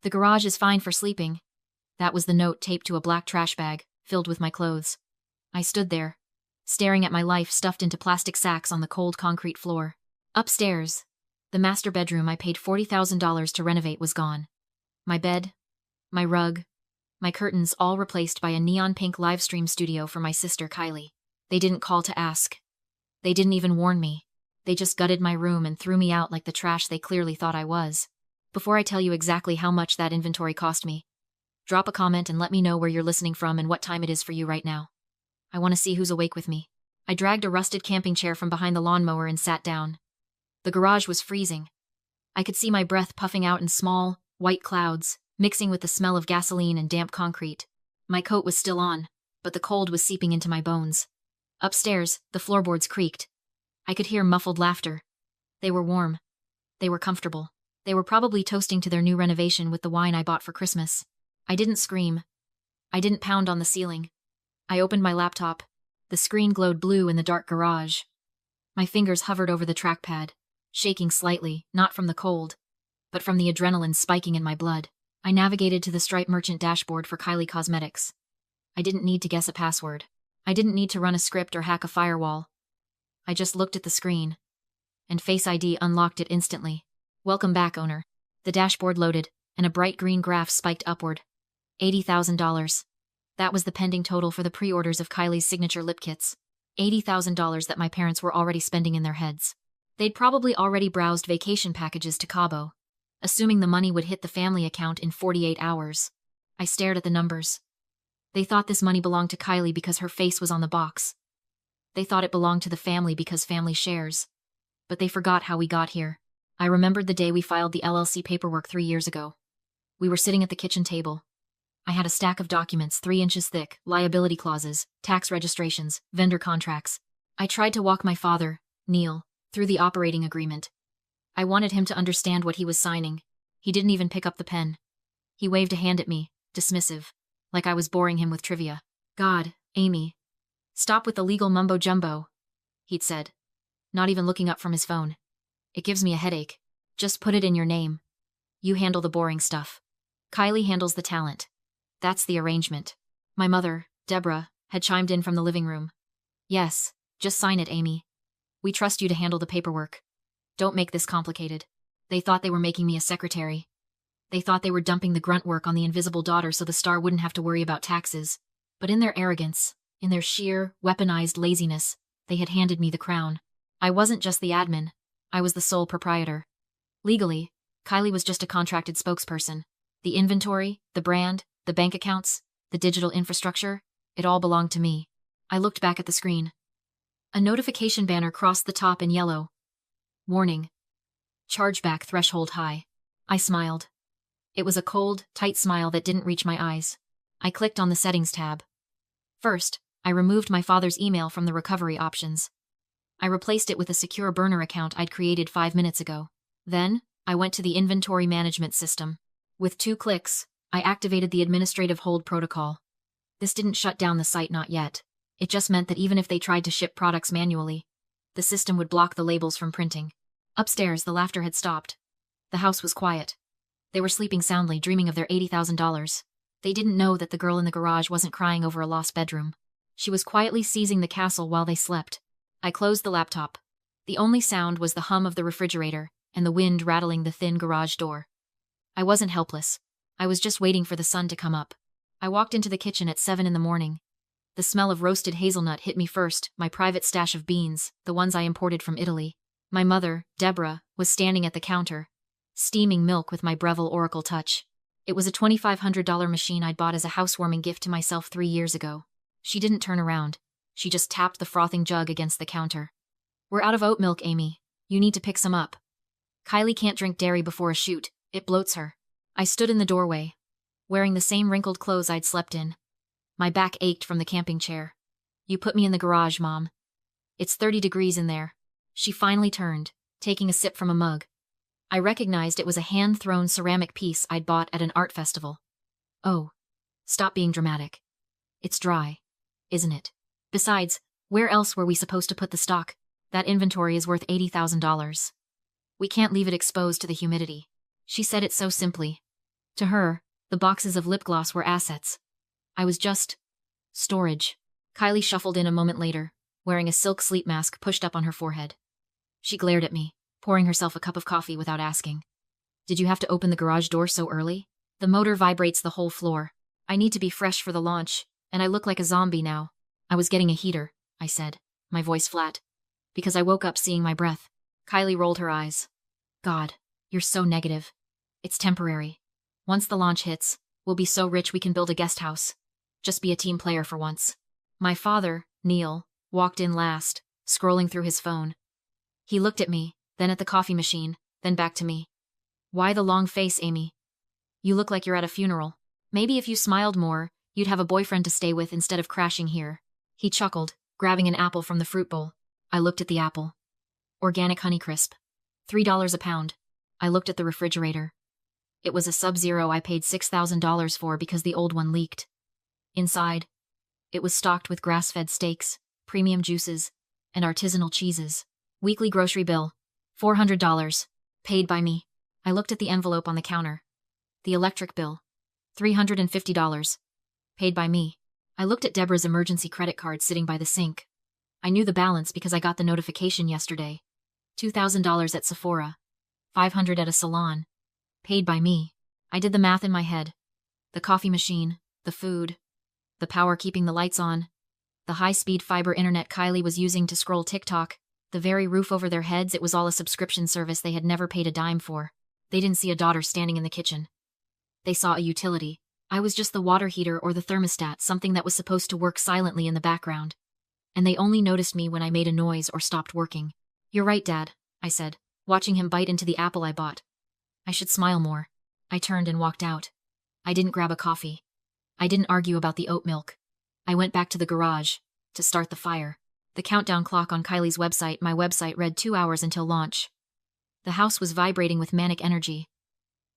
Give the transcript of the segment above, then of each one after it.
The garage is fine for sleeping. That was the note taped to a black trash bag, filled with my clothes. I stood there, staring at my life stuffed into plastic sacks on the cold concrete floor. Upstairs, the master bedroom I paid $40,000 to renovate was gone. My bed, my rug, my curtains all replaced by a neon pink live stream studio for my sister Kylie. They didn't call to ask. They didn't even warn me. They just gutted my room and threw me out like the trash they clearly thought I was. Before I tell you exactly how much that inventory cost me, drop a comment and let me know where you're listening from and what time it is for you right now. I want to see who's awake with me. I dragged a rusted camping chair from behind the lawnmower and sat down. The garage was freezing. I could see my breath puffing out in small, white clouds, mixing with the smell of gasoline and damp concrete. My coat was still on, but the cold was seeping into my bones. Upstairs, the floorboards creaked. I could hear muffled laughter. They were warm. They were comfortable. They were probably toasting to their new renovation with the wine I bought for Christmas. I didn't scream. I didn't pound on the ceiling. I opened my laptop. The screen glowed blue in the dark garage. My fingers hovered over the trackpad, shaking slightly, not from the cold, but from the adrenaline spiking in my blood. I navigated to the Stripe Merchant dashboard for Kylie Cosmetics. I didn't need to guess a password. I didn't need to run a script or hack a firewall. I just looked at the screen, and Face ID unlocked it instantly. Welcome back, owner. The dashboard loaded, and a bright green graph spiked upward. $80,000. That was the pending total for the pre-orders of Kylie's signature lip kits. $80,000 that my parents were already spending in their heads. They'd probably already browsed vacation packages to Cabo, assuming the money would hit the family account in 48 hours. I stared at the numbers. They thought this money belonged to Kylie because her face was on the box. They thought it belonged to the family because family shares. But they forgot how we got here. I remembered the day we filed the LLC paperwork 3 years ago. We were sitting at the kitchen table. I had a stack of documents 3 inches thick, liability clauses, tax registrations, vendor contracts. I tried to walk my father, Neil, through the operating agreement. I wanted him to understand what he was signing. He didn't even pick up the pen. He waved a hand at me, dismissive, like I was boring him with trivia. God, Amy. Stop with the legal mumbo-jumbo, he'd said, not even looking up from his phone. It gives me a headache. Just put it in your name. You handle the boring stuff. Kylie handles the talent. That's the arrangement. My mother, Deborah, had chimed in from the living room. Yes, just sign it, Amy. We trust you to handle the paperwork. Don't make this complicated. They thought they were making me a secretary. They thought they were dumping the grunt work on the invisible daughter so the star wouldn't have to worry about taxes. But in their arrogance, in their sheer, weaponized laziness, they had handed me the crown. I wasn't just the admin. I was the sole proprietor. Legally, Kylie was just a contracted spokesperson. The inventory, the brand, the bank accounts, the digital infrastructure, it all belonged to me. I looked back at the screen. A notification banner crossed the top in yellow. Warning. Chargeback threshold high. I smiled. It was a cold, tight smile that didn't reach my eyes. I clicked on the Settings tab. First, I removed my father's email from the recovery options. I replaced it with a secure burner account I'd created 5 minutes ago. Then, I went to the inventory management system. With 2 clicks, I activated the administrative hold protocol. This didn't shut down the site, not yet. It just meant that even if they tried to ship products manually, the system would block the labels from printing. Upstairs, the laughter had stopped. The house was quiet. They were sleeping soundly, dreaming of their $80,000. They didn't know that the girl in the garage wasn't crying over a lost bedroom. She was quietly seizing the castle while they slept. I closed the laptop. The only sound was the hum of the refrigerator and the wind rattling the thin garage door. I wasn't helpless. I was just waiting for the sun to come up. I walked into the kitchen at 7 in the morning. The smell of roasted hazelnut hit me first, my private stash of beans, the ones I imported from Italy. My mother, Deborah, was standing at the counter, steaming milk with my Breville Oracle Touch. It was a $2,500 machine I'd bought as a housewarming gift to myself 3 years ago. She didn't turn around. She just tapped the frothing jug against the counter. We're out of oat milk, Amy. You need to pick some up. Kylie can't drink dairy before a shoot. It bloats her. I stood in the doorway, wearing the same wrinkled clothes I'd slept in. My back ached from the camping chair. You put me in the garage, Mom. It's 30 degrees in there. She finally turned, taking a sip from a mug. I recognized it was a hand-thrown ceramic piece I'd bought at an art festival. Oh, stop being dramatic. It's dry, isn't it? Besides, where else were we supposed to put the stock? That inventory is worth $80,000. We can't leave it exposed to the humidity. She said it so simply, To her, the boxes of lip gloss were assets. I was just storage. Kylie shuffled in a moment later, wearing a silk sleep mask pushed up on her forehead. She glared at me, pouring herself a cup of coffee without asking. Did you have to open the garage door so early? The motor vibrates the whole floor. I need to be fresh for the launch, and I look like a zombie now. I was getting a heater, I said, my voice flat, because I woke up seeing my breath. Kylie rolled her eyes. God, you're so negative. It's temporary. Once the launch hits, we'll be so rich we can build a guest house. Just be a team player for once. My father, Neil, walked in last, scrolling through his phone. He looked at me, then at the coffee machine, then back to me. Why the long face, Amy? You look like you're at a funeral. Maybe if you smiled more, you'd have a boyfriend to stay with instead of crashing here. He chuckled, grabbing an apple from the fruit bowl. I looked at the apple. Organic Honeycrisp. $3 a pound. I looked at the refrigerator. It was a Sub-Zero I paid $6,000 for because the old one leaked. Inside, it was stocked with grass-fed steaks, premium juices, and artisanal cheeses. Weekly grocery bill. $400. Paid by me. I looked at the envelope on the counter. The electric bill. $350. Paid by me. I looked at Deborah's emergency credit card sitting by the sink. I knew the balance because I got the notification yesterday. $2,000 at Sephora. $500 at a salon. Paid by me. I did the math in my head. The coffee machine, the food, the power keeping the lights on, the high-speed fiber internet Kylie was using to scroll TikTok, the very roof over their heads, it was all a subscription service they had never paid a dime for. They didn't see a daughter standing in the kitchen. They saw a utility. I was just the water heater or the thermostat, something that was supposed to work silently in the background. And they only noticed me when I made a noise or stopped working. You're right, Dad, I said, watching him bite into the apple I bought. I should smile more. I turned and walked out. I didn't grab a coffee. I didn't argue about the oat milk. I went back to the garage to start the fire. The countdown clock on Kylie's website, my website, read 2 hours until launch. The house was vibrating with manic energy.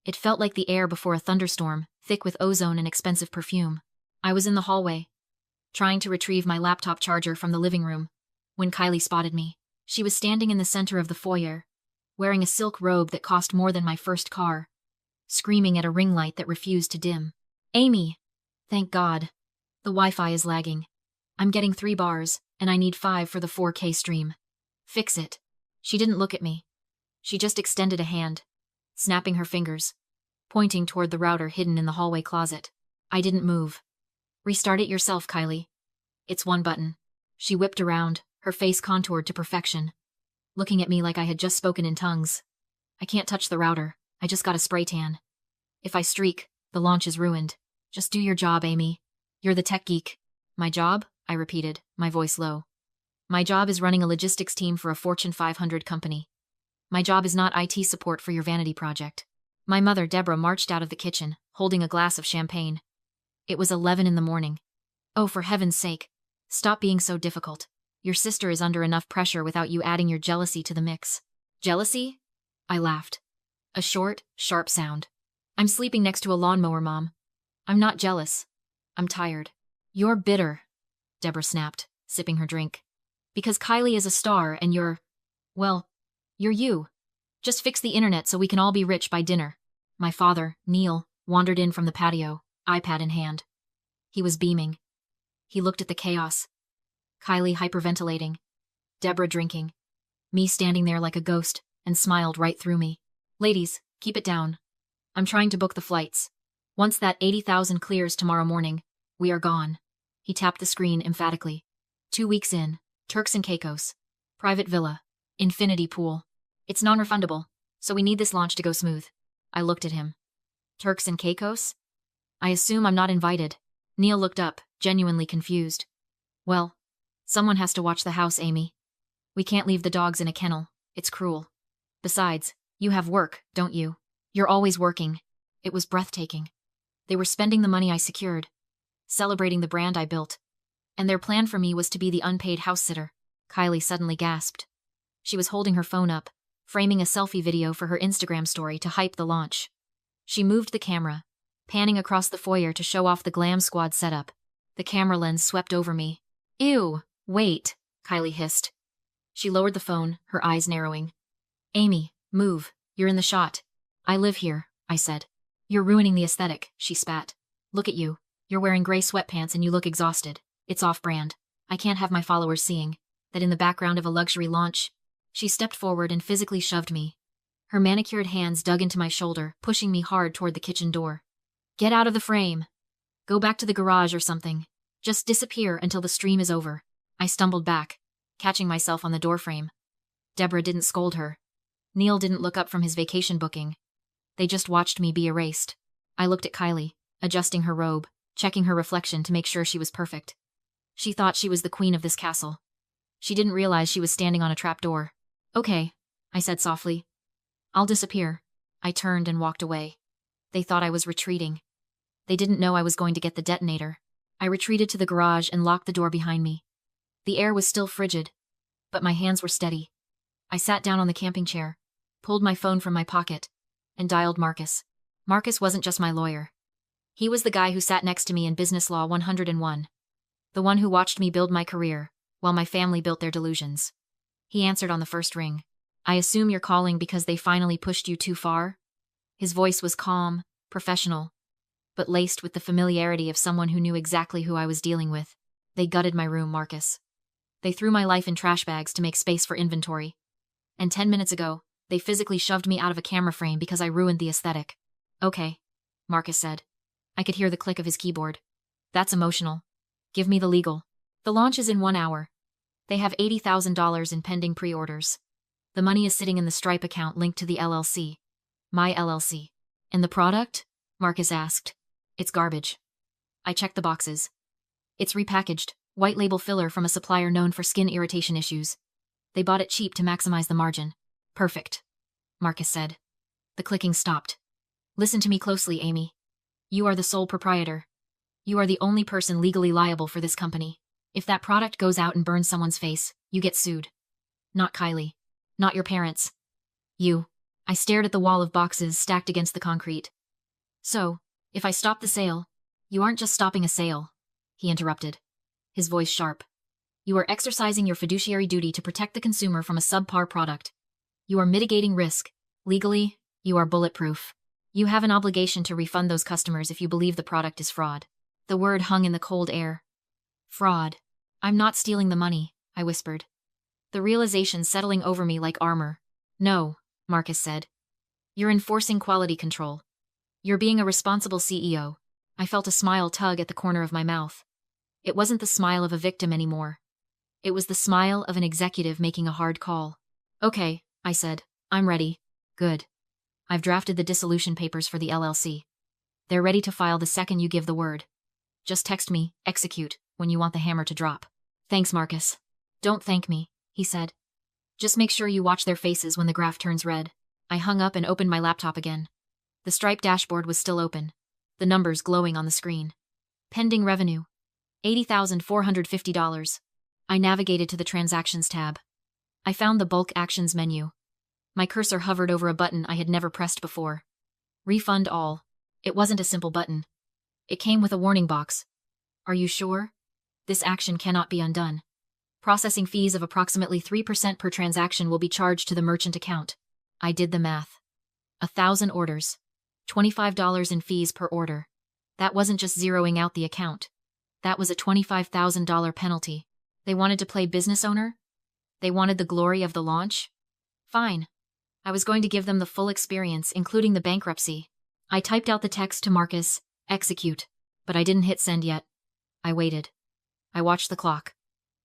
It felt like the air before a thunderstorm, thick with ozone and expensive perfume. I was in the hallway, trying to retrieve my laptop charger from the living room, when Kylie spotted me. She was standing in the center of the foyer, wearing a silk robe that cost more than my first car, screaming at a ring light that refused to dim. Amy! Thank God. The Wi-Fi is lagging. I'm getting 3 bars, and I need 5 for the 4K stream. Fix it. She didn't look at me. She just extended a hand, snapping her fingers, pointing toward the router hidden in the hallway closet. I didn't move. Restart it yourself, Kylie. It's 1 button. She whipped around, her face contoured to perfection, looking at me like I had just spoken in tongues. I can't touch the router. I just got a spray tan. If I streak, the launch is ruined. Just do your job, Amy. You're the tech geek. My job? I repeated, my voice low. My job is running a logistics team for a Fortune 500 company. My job is not IT support for your vanity project. My mother, Deborah, marched out of the kitchen, holding a glass of champagne. It was 11 in the morning. Oh, for heaven's sake, stop being so difficult. Your sister is under enough pressure without you adding your jealousy to the mix. Jealousy? I laughed. A short, sharp sound. I'm sleeping next to a lawnmower, Mom. I'm not jealous. I'm tired. You're bitter, Deborah snapped, sipping her drink. Because Kylie is a star and you're you. Just fix the internet so we can all be rich by dinner. My father, Neil, wandered in from the patio, iPad in hand. He was beaming. He looked at the chaos. Kylie hyperventilating. Deborah drinking. Me standing there like a ghost, and smiled right through me. Ladies, keep it down. I'm trying to book the flights. Once that 80,000 clears tomorrow morning, we are gone. He tapped the screen emphatically. 2 weeks in, Turks and Caicos. Private villa. Infinity pool. It's non-refundable, so we need this launch to go smooth. I looked at him. Turks and Caicos? I assume I'm not invited. Neil looked up, genuinely confused. Well, someone has to watch the house, Amy. We can't leave the dogs in a kennel. It's cruel. Besides, you have work, don't you? You're always working. It was breathtaking. They were spending the money I secured, celebrating the brand I built. And their plan for me was to be the unpaid house sitter. Kylie suddenly gasped. She was holding her phone up, framing a selfie video for her Instagram story to hype the launch. She moved the camera, panning across the foyer to show off the glam squad setup. The camera lens swept over me. Ew, wait, Kylie hissed. She lowered the phone, her eyes narrowing. Amy, move, you're in the shot. I live here, I said. You're ruining the aesthetic, she spat. Look at you. You're wearing gray sweatpants and you look exhausted. It's off-brand. I can't have my followers seeing that in the background of a luxury launch. She stepped forward and physically shoved me. Her manicured hands dug into my shoulder, pushing me hard toward the kitchen door. Get out of the frame. Go back to the garage or something. Just disappear until the stream is over. I stumbled back, catching myself on the doorframe. Deborah didn't scold her. Neil didn't look up from his vacation booking. They just watched me be erased. I looked at Kylie, adjusting her robe, checking her reflection to make sure she was perfect. She thought she was the queen of this castle. She didn't realize she was standing on a trapdoor. Okay, I said softly. I'll disappear. I turned and walked away. They thought I was retreating. They didn't know I was going to get the detonator. I retreated to the garage and locked the door behind me. The air was still frigid, but my hands were steady. I sat down on the camping chair, pulled my phone from my pocket, and dialed Marcus. Marcus wasn't just my lawyer. He was the guy who sat next to me in Business Law 101. The one who watched me build my career, while my family built their delusions. He answered on the first ring. I assume you're calling because they finally pushed you too far? His voice was calm, professional, but laced with the familiarity of someone who knew exactly who I was dealing with. They gutted my room, Marcus. They threw my life in trash bags to make space for inventory. And 10 minutes ago, they physically shoved me out of a camera frame because I ruined the aesthetic. Okay, Marcus said. I could hear the click of his keyboard. That's emotional. Give me the legal. The launch is in 1 hour. They have $80,000 in pending pre-orders. The money is sitting in the Stripe account linked to the LLC. My LLC. And the product? Marcus asked. It's garbage. I checked the boxes. It's repackaged, white label filler from a supplier known for skin irritation issues. They bought it cheap to maximize the margin. Perfect, Marcus said. The clicking stopped. Listen to me closely, Amy. You are the sole proprietor. You are the only person legally liable for this company. If that product goes out and burns someone's face, you get sued. Not Kylie. Not your parents. You. I stared at the wall of boxes stacked against the concrete. So, if I stop the sale, you aren't just stopping a sale, he interrupted, his voice sharp. You are exercising your fiduciary duty to protect the consumer from a subpar product. You are mitigating risk. Legally, you are bulletproof. You have an obligation to refund those customers if you believe the product is fraud. The word hung in the cold air. Fraud. I'm not stealing the money, I whispered. The realization settling over me like armor. No, Marcus said. You're enforcing quality control. You're being a responsible CEO. I felt a smile tug at the corner of my mouth. It wasn't the smile of a victim anymore. It was the smile of an executive making a hard call. Okay, I said. I'm ready. Good. I've drafted the dissolution papers for the LLC. They're ready to file the second you give the word. Just text me, execute, when you want the hammer to drop. Thanks, Marcus. Don't thank me, he said. Just make sure you watch their faces when the graph turns red. I hung up and opened my laptop again. The Stripe dashboard was still open, the numbers glowing on the screen. Pending revenue. $80,450. I navigated to the Transactions tab. I found the Bulk Actions menu. My cursor hovered over a button I had never pressed before. Refund all. It wasn't a simple button. It came with a warning box. Are you sure? This action cannot be undone. Processing fees of approximately 3% per transaction will be charged to the merchant account. I did the math. 1,000 orders. $25 in fees per order. That wasn't just zeroing out the account. That was a $25,000 penalty. They wanted to play business owner? They wanted the glory of the launch? Fine. I was going to give them the full experience, including the bankruptcy. I typed out the text to Marcus, execute, but I didn't hit send yet. I waited. I watched the clock.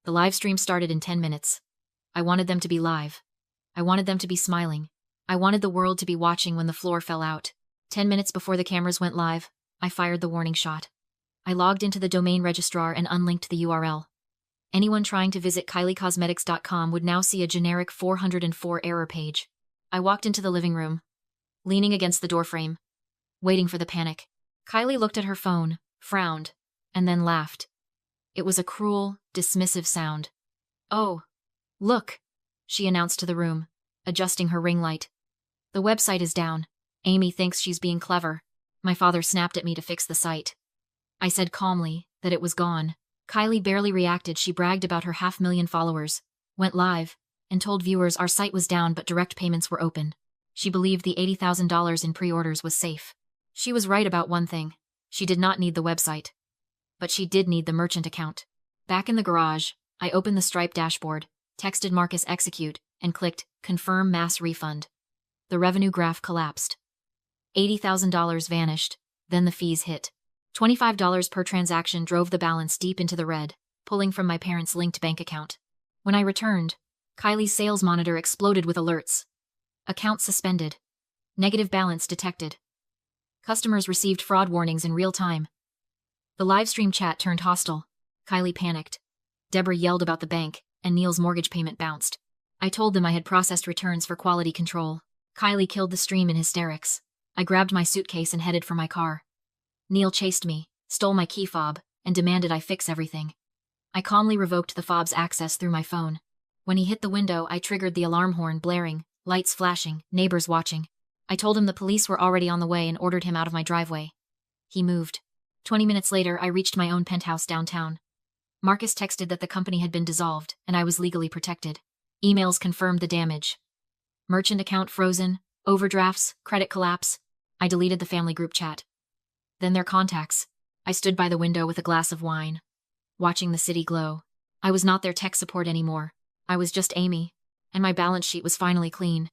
The live stream started in 10 minutes. I wanted them to be live. I wanted them to be smiling. I wanted the world to be watching when the floor fell out. 10 minutes before the cameras went live, I fired the warning shot. I logged into the domain registrar and unlinked the URL. Anyone trying to visit KylieCosmetics.com would now see a generic 404 error page. I walked into the living room, leaning against the doorframe, waiting for the panic. Kylie looked at her phone, frowned, and then laughed. It was a cruel, dismissive sound. Oh, look, she announced to the room, adjusting her ring light. The website is down. Amy thinks she's being clever. My father snapped at me to fix the site. I said calmly that it was gone. Kylie barely reacted. She bragged about her 500,000 followers, went live, and told viewers our site was down but direct payments were open. She believed the $80,000 in pre-orders was safe. She was right about one thing. She did not need the website. But she did need the merchant account. Back in the garage, I opened the Stripe dashboard, texted Marcus execute, and clicked confirm mass refund. The revenue graph collapsed. $80,000 vanished, then the fees hit. $25 per transaction drove the balance deep into the red, pulling from my parents' linked bank account. When I returned, Kylie's sales monitor exploded with alerts. Account suspended. Negative balance detected. Customers received fraud warnings in real time. The livestream chat turned hostile. Kylie panicked. Deborah yelled about the bank, and Neil's mortgage payment bounced. I told them I had processed returns for quality control. Kylie killed the stream in hysterics. I grabbed my suitcase and headed for my car. Neil chased me, stole my key fob, and demanded I fix everything. I calmly revoked the fob's access through my phone. When he hit the window, I triggered the alarm horn blaring, lights flashing, neighbors watching. I told him the police were already on the way and ordered him out of my driveway. He moved. 20 minutes later, I reached my own penthouse downtown. Marcus texted that the company had been dissolved, and I was legally protected. Emails confirmed the damage. Merchant account frozen, overdrafts, credit collapse. I deleted the family group chat. Then their contacts. I stood by the window with a glass of wine, watching the city glow. I was not their tech support anymore. I was just Amy, and my balance sheet was finally clean.